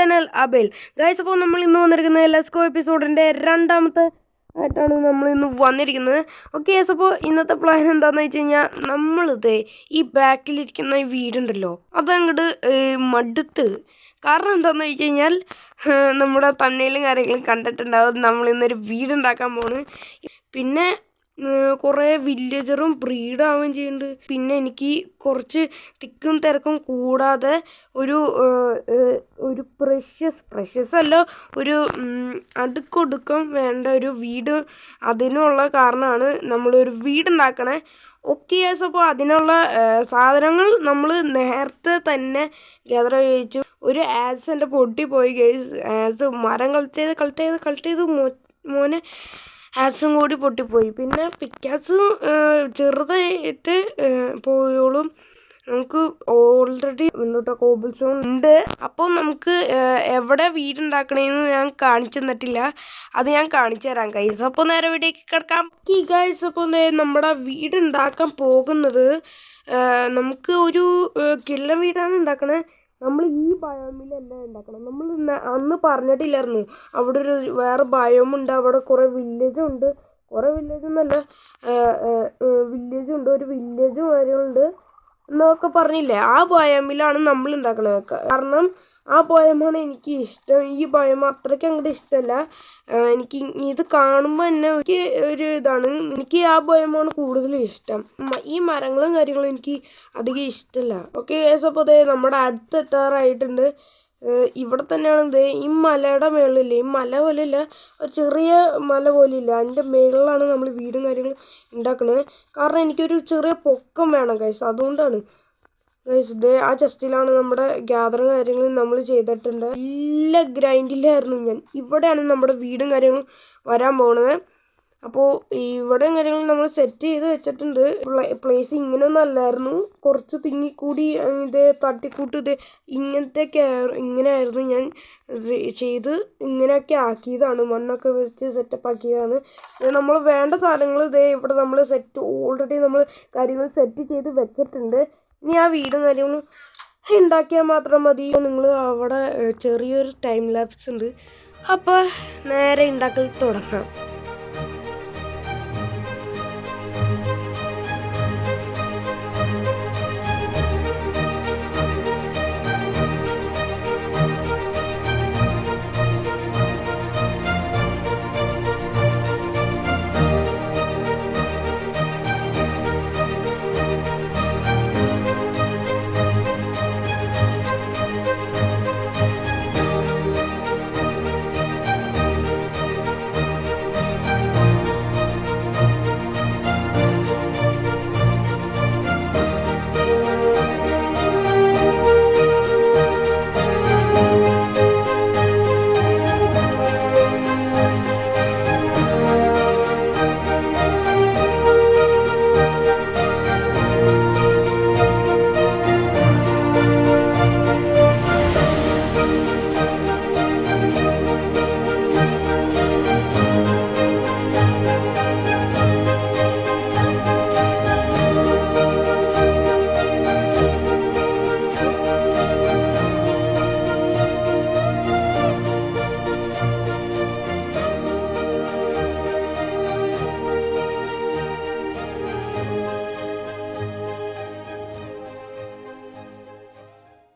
Channel Abel. Guys, അപ്പോൾ നമ്മൾ ഇന്ന് വന്നിരിക്കുന്നത് ലെസ്കോ എപ്പിസോഡിൻ്റെ രണ്ടാമത്തെ ആയിട്ടാണ് നമ്മൾ ഇന്ന് വന്നിരിക്കുന്നത്. ഓക്കെ ഗൈസ്, അപ്പോൾ ഇന്നത്തെ പ്ലാൻ എന്താണെന്ന് വെച്ച് കഴിഞ്ഞാൽ നമ്മളിത് ഈ ബാക്കിലിരിക്കുന്ന ഈ വീടുണ്ടല്ലോ അതങ്ങോട്ട് മടുത്ത്. കാരണം എന്താണെന്ന് വെച്ച് കഴിഞ്ഞാൽ നമ്മുടെ തണ്ണയിലും കാര്യങ്ങളും കണ്ടിട്ടുണ്ടാവും. നമ്മൾ ഇന്നൊരു വീടുണ്ടാക്കാൻ പോണ്. പിന്നെ കുറേ വില്ലേജറും ബ്രീഡാവുകയും ചെയ്യുന്നുണ്ട്. പിന്നെ എനിക്ക് കുറച്ച് തിക്കും തിരക്കും കൂടാതെ ഒരു പ്രഷ്യസ് അല്ല, ഒരു അടുക്കൊടുക്കം വേണ്ട ഒരു വീട്. അതിനുള്ള കാരണമാണ് നമ്മളൊരു വീടുണ്ടാക്കണേ. ഓക്കെ ഗൈസ്, അപ്പോൾ അതിനുള്ള സാധനങ്ങൾ നമ്മൾ നേരത്തെ തന്നെ ഗ്യാദർ ചെയ്യിച്ചു. ഒരു ആസ് എൻ്റെ പൊട്ടിപ്പോയി ഗൈസ്. ആസ് മരം കളക്ട് ചെയ്ത് മോനെ ആസും കൂടി പൊട്ടിപ്പോയി. പിന്നെ പിക്കാസും ചെറുതായിട്ട് പോയോളും. നമുക്ക് ഓൾറെഡി കോബിൾ സ്റ്റോൺ ഉണ്ട്. അപ്പോൾ നമുക്ക് എവിടെ വീടുണ്ടാക്കണേന്ന് ഞാൻ കാണിച്ചു തന്നിട്ടില്ല, അത് ഞാൻ കാണിച്ചു തരാം ഗൈസ്. അപ്പോൾ നേരെ വീട്ടിലേക്ക് കിടക്കാം ഗൈസ്. അപ്പോൾ നമ്മുടെ വീടുണ്ടാക്കാൻ പോകുന്നത് നമുക്ക് ഒരു കിള്ളൻ വീടാണ് ഉണ്ടാക്കണേ. നമ്മൾ ഈ ബയോമിലല്ല ഉണ്ടാക്കണം. നമ്മൾ അന്ന് പറഞ്ഞിട്ടില്ലായിരുന്നു അവിടെ ഒരു വേറെ ബയോമുണ്ട്, അവിടെ കുറേ വില്ലേജുണ്ട്. കുറേ വില്ലേജൊന്നല്ല, വില്ലേജുണ്ട്, ഒരു വില്ലേജ് കാര്യങ്ങളുണ്ട് എന്നൊക്കെ പറഞ്ഞില്ലേ. ആ ബയോമിലാണ് നമ്മൾ ഉണ്ടാക്കണത്. കാരണം ആ ബയോമാണ് എനിക്ക് ഇഷ്ടം. ഈ ബയോം അത്രയ്ക്ക് അങ്ങോട്ട് ഇഷ്ടമല്ല. എനിക്ക് ഇത് കാണുമ്പോൾ തന്നെ ഒരു ഇതാണ്. എനിക്ക് ആ ബയോമാണ് കൂടുതലും ഇഷ്ടം. ഈ മരങ്ങളും കാര്യങ്ങളും എനിക്ക് അധികം ഇഷ്ടമല്ല. ഓക്കെ ഗൈസ്, അപ്പോൾ അതെ നമ്മുടെ അടുത്തെത്താറായിട്ടുണ്ട്. ഇവിടെ തന്നെയാണ് ഈ മലയുടെ മേളിലില്ലേ, ഈ മല പോലെയില്ല, ഒരു ചെറിയ മല പോലെയില്ല, അതിൻ്റെ മേളിലാണ് നമ്മൾ വീടും കാര്യങ്ങളും ഉണ്ടാക്കുന്നത്. കാരണം എനിക്കൊരു ചെറിയ പൊക്കം വേണം ഗൈസ്, അതുകൊണ്ടാണ് ഗൈസ്. ആ ചെസ്റ്റിലാണ് നമ്മുടെ ഗ്യാദറും കാര്യങ്ങളും നമ്മൾ ചെയ്തിട്ടുണ്ട്. നല്ല ഗ്രൈൻഡിലായിരുന്നു ഞാൻ. ഇവിടെയാണ് നമ്മുടെ വീടും കാര്യങ്ങളും വരാൻ പോകുന്നത്. അപ്പോൾ ഇവിടെയും കാര്യങ്ങളും നമ്മൾ സെറ്റ് ചെയ്ത് വെച്ചിട്ടുണ്ട്. പ്ലേസ് ഇങ്ങനെയൊന്നും അല്ലായിരുന്നു, കുറച്ച് തിങ്ങിക്കൂടി ഇത് തട്ടിക്കൂട്ട് ഇത് ഇങ്ങനെയായിരുന്നു ഞാൻ ചെയ്ത് ഇങ്ങനെയൊക്കെ ആക്കിയതാണ്. മണ്ണൊക്കെ വെച്ച് സെറ്റപ്പ് ആക്കിയതാണ്. നമ്മൾ വേണ്ട സാധനങ്ങൾ ഇവിടെ നമ്മൾ ഓൾറെഡി നമ്മൾ കാര്യങ്ങൾ സെറ്റ് ചെയ്ത് വെച്ചിട്ടുണ്ട്. ഇനി ആ വീടും കാര്യങ്ങളും ഉണ്ടാക്കിയാൽ മാത്രം മതി. നിങ്ങൾ അവിടെ ചെറിയൊരു ടൈം ലാപ്സ് ഉണ്ട്, അപ്പോൾ നേരെ ഉണ്ടാക്കൽ തുടങ്ങാം.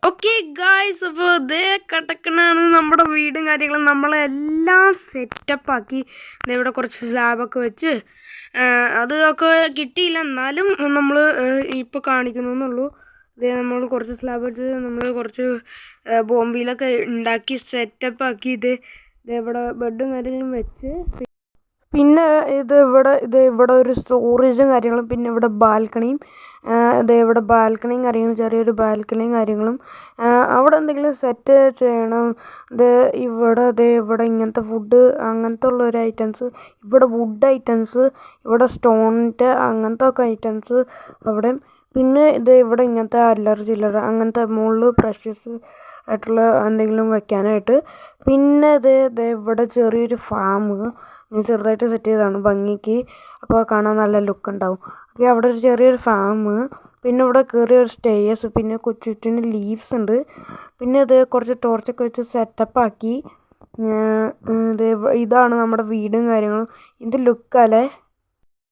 ഓക്കെ ഗായ്സ്, അപ്പോൾ ഇതേ കട്ടക്കനാണ് നമ്മുടെ വീടും കാര്യങ്ങളും. നമ്മളെല്ലാം സെറ്റപ്പാക്കി ഇവിടെ കുറച്ച് സ്ലാബൊക്കെ വെച്ച് അതൊക്കെ കിട്ടിയില്ല, എന്നാലും നമ്മൾ ഇപ്പോൾ കാണിക്കുന്നുള്ളൂ. ഇതേ നമ്മൾ കുറച്ച് സ്ലാബ് വെച്ച് നമ്മൾ കുറച്ച് ബോംബിലൊക്കെ ഉണ്ടാക്കി സെറ്റപ്പാക്കി. ഇവിടെ ബെഡും കാര്യങ്ങളും വെച്ച്, പിന്നെ ഇവിടെ ഒരു സ്റ്റോറേജും കാര്യങ്ങളും, പിന്നെ ഇവിടെ ബാൽക്കണിയും, ഇവിടെ ബാൽക്കണിയും കാര്യങ്ങളും, ചെറിയൊരു ബാൽക്കണിയും കാര്യങ്ങളും. അവിടെ എന്തെങ്കിലും സെറ്റ് ചെയ്യണം. ഇവിടെ ഇങ്ങനത്തെ ഫുഡ് അങ്ങനത്തെ ഉള്ളൊരു ഐറ്റംസ്, ഇവിടെ വുഡ് ഐറ്റംസ്, ഇവിടെ സ്റ്റോണിൻ്റെ അങ്ങനത്തെ ഒക്കെ ഐറ്റംസ് അവിടെ. പിന്നെ ഇവിടെ ഇങ്ങനത്തെ ചില്ലറ അങ്ങനത്തെ മുകളിൽ പ്രഷ്യസ് ആയിട്ടുള്ള എന്തെങ്കിലും വെക്കാനായിട്ട്. പിന്നെ ഇവിടെ ചെറിയൊരു ഫാം ഞാൻ ചെറുതായിട്ട് സെറ്റ് ചെയ്തതാണ് ഭംഗിക്ക്, അപ്പോൾ കാണാൻ നല്ല ലുക്ക് ഉണ്ടാവും. അപ്പോൾ അവിടെ ഒരു ചെറിയൊരു ഫാം, പിന്നെ ഇവിടെ കയറിയ ഒരു സ്റ്റേയേഴ്സ്, പിന്നെ ചുറ്റിന് ലീവ്സ് ഉണ്ട്. പിന്നെ ഇത് കുറച്ച് ടോർച്ചൊക്കെ വെച്ച് സെറ്റപ്പാക്കി. ഇതാണ് നമ്മുടെ വീടും കാര്യങ്ങളും. ഇത് ലുക്കല്ലേ.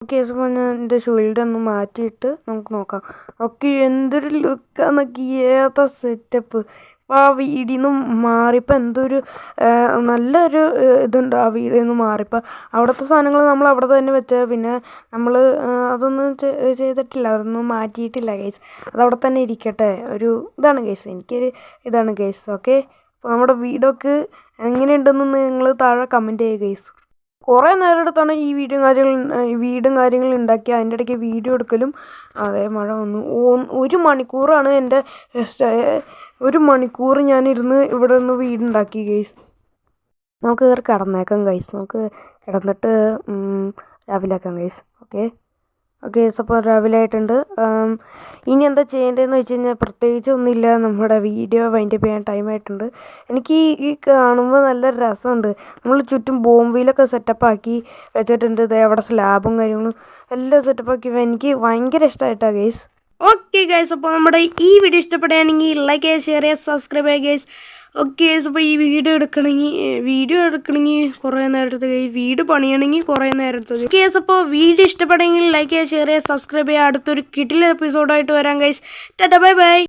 ഓക്കെ, ഞാൻ എൻ്റെ ഷീൽഡ് ഒന്ന് മാറ്റിയിട്ട് നമുക്ക് നോക്കാം. ഓക്കെ, എന്തൊരു ലുക്കാന്നൊക്കെ, ഏതാ സെറ്റപ്പ്. അപ്പോൾ ആ വീടിൽ നിന്നും മാറിയപ്പോൾ എന്തൊരു നല്ലൊരു ഇതുണ്ട്. ആ വീടിൽ നിന്ന് മാറിയപ്പോൾ അവിടുത്തെ സാധനങ്ങൾ നമ്മൾ അവിടെ തന്നെ വെച്ചത്. പിന്നെ നമ്മൾ അതൊന്നും ചെയ്തിട്ടില്ല, അതൊന്നും മാറ്റിയിട്ടില്ല ഗൈസ്. അതവിടെ തന്നെ ഇരിക്കട്ടെ. ഒരു ഇതാണ് ഗൈസ്, എനിക്കൊരു ഇതാണ് ഗൈസ്. ഓക്കെ, അപ്പോൾ നമ്മുടെ വീടൊക്കെ എങ്ങനെയുണ്ടെന്ന് നിങ്ങൾ താഴെ കമൻറ്റ് ചെയ്യുക ഗൈസ്. കുറേ നേരം എടുത്താണ് ഈ വീടും കാര്യങ്ങളും ഉണ്ടാക്കി. അതിൻ്റെ ഇടയ്ക്ക് വീഡിയോ എടുക്കലും. അതേ, മഴ വന്നു. 1 മണിക്കൂറാണ് എൻ്റെ 1 മണിക്കൂർ ഞാനിരുന്ന് ഇവിടെ നിന്ന് വീടുണ്ടാക്കി ഗൈസ്. നമുക്ക് കയറി കിടന്നേക്കാം ഗൈസ്. നമുക്ക് കിടന്നിട്ട് രാവിലെ ആക്കാം ഗൈസ്. ഓക്കെ അപ്പോൾ രാവിലെ ആയിട്ടുണ്ട്. ഇനി എന്താ ചെയ്യേണ്ടതെന്ന് വെച്ച് കഴിഞ്ഞാൽ പ്രത്യേകിച്ച് ഒന്നുമില്ല. നമ്മുടെ വീഡിയോ വൈൻഡപ്പ് ചെയ്യാൻ ടൈമായിട്ടുണ്ട്. എനിക്ക് ഈ കാണുമ്പോൾ നല്ല രസമുണ്ട്. നമ്മൾ ചുറ്റും ബോംബെയിലൊക്കെ സെറ്റപ്പാക്കി വെച്ചിട്ടുണ്ട്. അവിടെ സ്ലാബും കാര്യങ്ങളും എല്ലാം സെറ്റപ്പാക്കി. എനിക്ക് ഭയങ്കര ഇഷ്ടമായിട്ടാണ് ഗൈസ്. ഓക്കെ ഗൈസ്, അപ്പോൾ നമ്മുടെ ഈ വീഡിയോ ഇഷ്ടപ്പെടുകയാണെങ്കിൽ ലൈക്ക് ചെയ്യുക, ഷെയർ ചെയ്യുക, സബ്സ്ക്രൈബ് ചെയ്യുക ഗൈസ്. ഓക്കെ ഗൈസ്, അപ്പോൾ ഈ വീഡിയോ എടുക്കണമെങ്കിൽ കുറേ നേരത്തെ വീട് പണിയണമെങ്കിൽ കുറേ നേരത്തെ. ഓക്കെ ഗൈസ്, അപ്പോൾ വീഡിയോ ഇഷ്ടപ്പെടുമെങ്കിൽ ലൈക്ക് ചെയ്യുക, ഷെയർ ചെയ്യുക, സബ്സ്ക്രൈബ് ചെയ്യുക. അടുത്തൊരു കിടിലൻ എപ്പിസോഡായിട്ട് വരാം ഗൈസ്. Tata, bye bye.